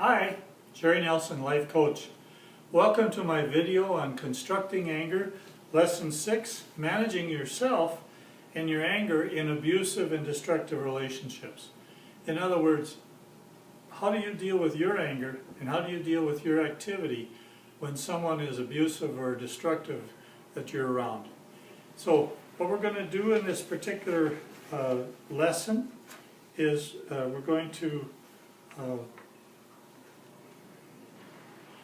Hi, Jerry Nelson, Life Coach. Welcome to my video on constructing anger, Lesson 6, managing yourself and your anger in abusive and destructive relationships. In other words, how do you deal with your anger and how do you deal with your activity when someone is abusive or destructive that you're around? So what we're going to do in this particular lesson is we're going to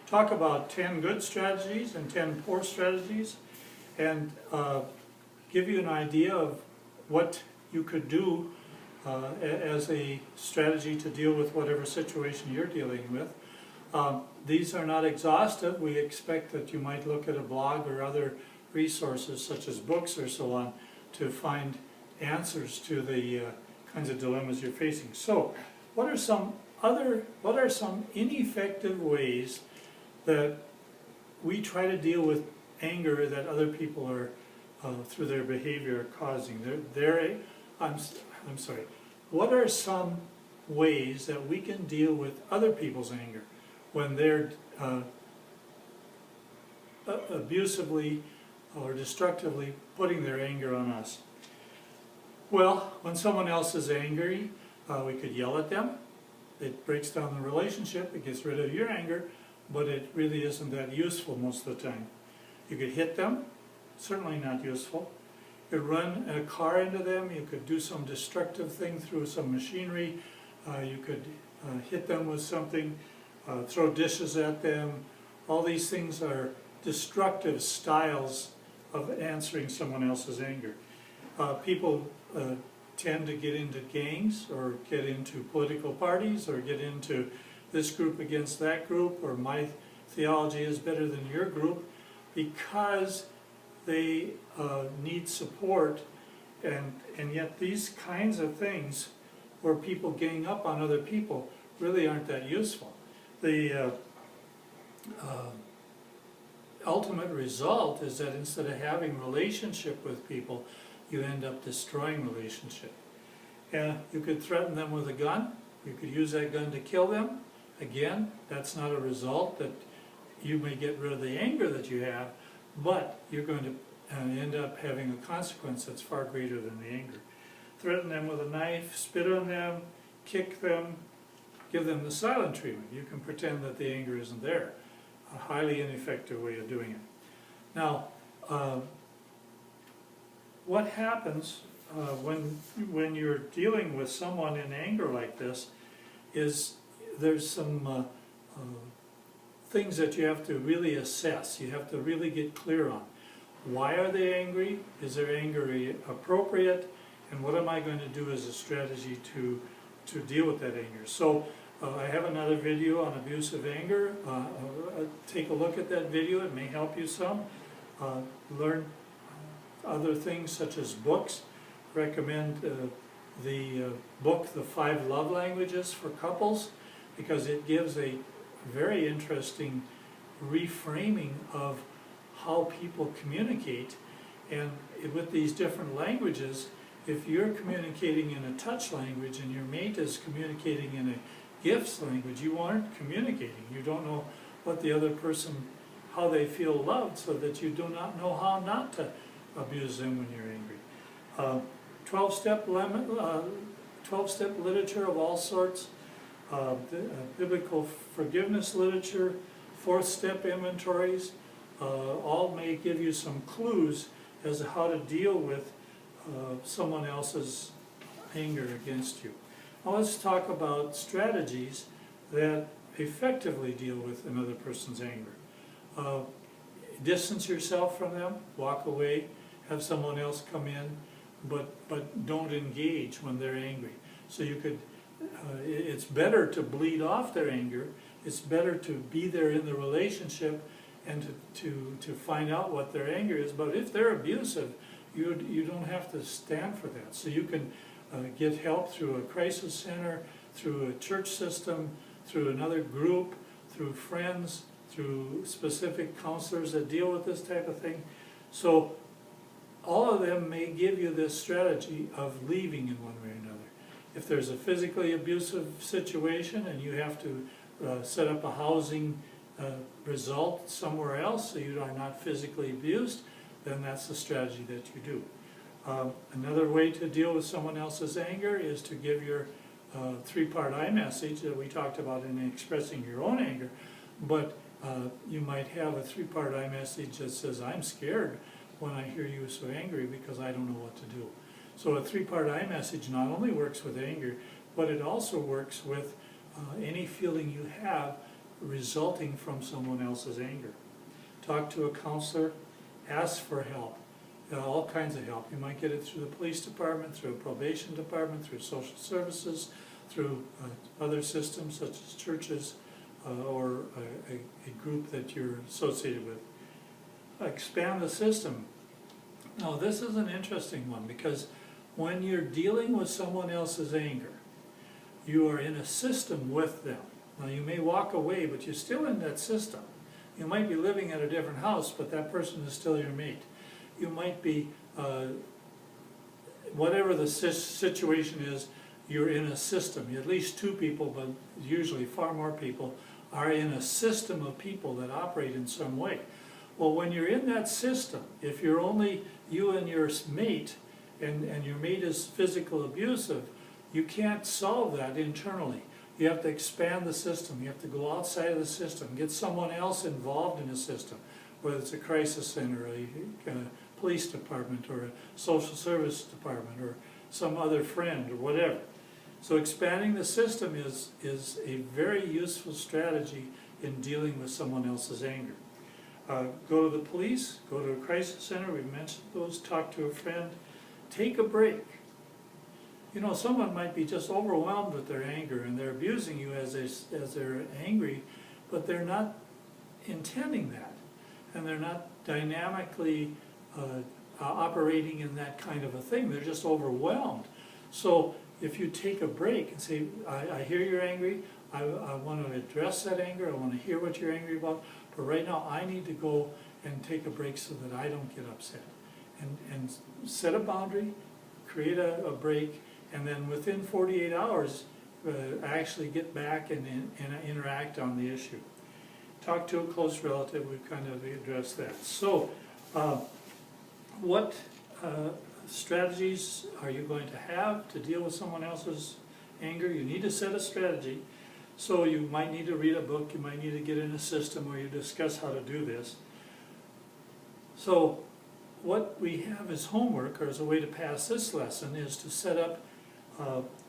talk about 10 good strategies and 10 poor strategies and give you an idea of what you could do as a strategy to deal with whatever situation you're dealing with. These are not exhaustive. We expect that you might look at a blog or other resources such as books or so on to find answers to the kinds of dilemmas you're facing. So, what are some ineffective ways that we try to deal with anger that other people are through their behavior causing? I'm sorry. What are some ways that we can deal with other people's anger when they're abusively or destructively putting their anger on us? Well, when someone else is angry, we could yell at them. It breaks down the relationship, it gets rid of your anger, but it really isn't that useful most of the time. You could hit them, certainly not useful. You could run a car into them, you could do some destructive thing through some machinery, you could hit them with something, throw dishes at them. All these things are destructive styles of answering someone else's anger. People tend to get into gangs or get into political parties or get into this group against that group, or my theology is better than your group, because they need support, and yet these kinds of things where people gang up on other people really aren't that useful. The ultimate result is that instead of having relationship with people, you end up destroying relationship. And you could threaten them with a gun, you could use that gun to kill them. Again, that's not a result that you may get rid of the anger that you have, but you're going to end up having a consequence that's far greater than the anger. Threaten them with a knife, spit on them, kick them, give them the silent treatment. You can pretend that the anger isn't there. A highly ineffective way of doing it. Now, what happens when you're dealing with someone in anger like this is there's some things that you have to really assess. You have to really get clear on. Why are they angry? Is their anger appropriate? And what am I going to do as a strategy to deal with that anger? So I have another video on abusive anger. Take a look at that video. It may help you some. Learn other things such as books. Recommend the book, The 5 Love Languages for Couples, because it gives a very interesting reframing of how people communicate. And with these different languages, if you're communicating in a touch language and your mate is communicating in a gifts language, you aren't communicating. You don't know what the other person, how they feel loved, so that you do not know how not to abuse them when you're angry. 12-step literature of all sorts, biblical forgiveness literature, 4th-step inventories, all may give you some clues as to how to deal with someone else's anger against you. Now let's talk about strategies that effectively deal with another person's anger. Distance yourself from them, walk away, have someone else come in, but don't engage when they're angry. So you could, it's better to bleed off their anger, it's better to be there in the relationship and to find out what their anger is. But if they're abusive, you don't have to stand for that. So you can get help through a crisis center, through a church system, through another group, through friends, through specific counselors that deal with this type of thing. So all of them may give you this strategy of leaving in one way or another. If there's a physically abusive situation and you have to set up a housing result somewhere else so you are not physically abused, then that's the strategy that you do. Another way to deal with someone else's anger is to give your three-part I message that we talked about in expressing your own anger, but you might have a three-part I message that says, I'm scared when I hear you so angry because I don't know what to do. So a three-part I message not only works with anger, but it also works with any feeling you have resulting from someone else's anger. Talk to a counselor, ask for help, all kinds of help. You might get it through the police department, through a probation department, through social services, through other systems such as churches or a group that you're associated with. Expand the system. Now this is an interesting one because when you're dealing with someone else's anger, you are in a system with them. Now you may walk away, but you're still in that system. You might be living at a different house, but that person is still your mate. You might be, whatever the situation is, you're in a system. At least two people, but usually far more people, are in a system of people that operate in some way. Well, when you're in that system, if you're only you and your mate, and your mate is physical abusive, you can't solve that internally. You have to expand the system. You have to go outside of the system, get someone else involved in the system, whether it's a crisis center, a police department, or a social service department, or some other friend, or whatever. So expanding the system is a very useful strategy in dealing with someone else's anger. Go to the police, go to a crisis center, we've mentioned those, talk to a friend, take a break. You know, someone might be just overwhelmed with their anger and they're abusing you as they're angry, but they're not intending that. And they're not dynamically operating in that kind of a thing. They're just overwhelmed. So if you take a break and say, I hear you're angry, I want to address that anger, I want to hear what you're angry about, but right now I need to go and take a break so that I don't get upset. And set a boundary, create a break, and then within 48 hours, actually get back and interact on the issue. Talk to a close relative, we've kind of addressed that. So, what strategies are you going to have to deal with someone else's anger? You need to set a strategy. So you might need to read a book, you might need to get in a system where you discuss how to do this. So what we have as homework, or as a way to pass this lesson, is to set up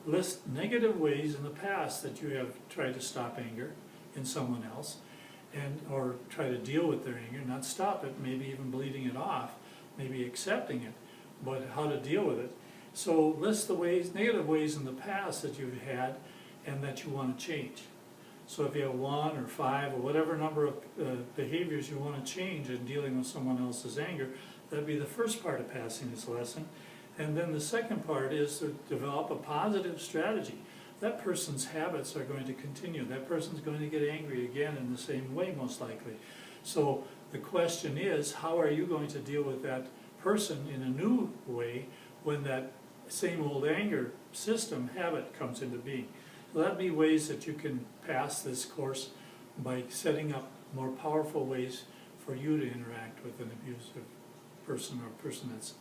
list negative ways in the past that you have tried to stop anger in someone else, or try to deal with their anger, not stop it, maybe even bleeding it off, maybe accepting it, but how to deal with it. So list the negative ways in the past that you've had and that you want to change. So if you have 1 or 5 or whatever number of behaviors you want to change in dealing with someone else's anger, that'd be the first part of passing this lesson. And then the second part is to develop a positive strategy. That person's habits are going to continue. That person's going to get angry again in the same way, most likely. So the question is, how are you going to deal with that person in a new way when that same old anger system habit comes into being? So that'd be ways that you can pass this course by setting up more powerful ways for you to interact with an abusive person or a person that's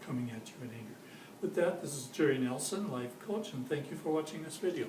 coming at you in anger. With that, this is Jerry Nelson, Life Coach, and thank you for watching this video.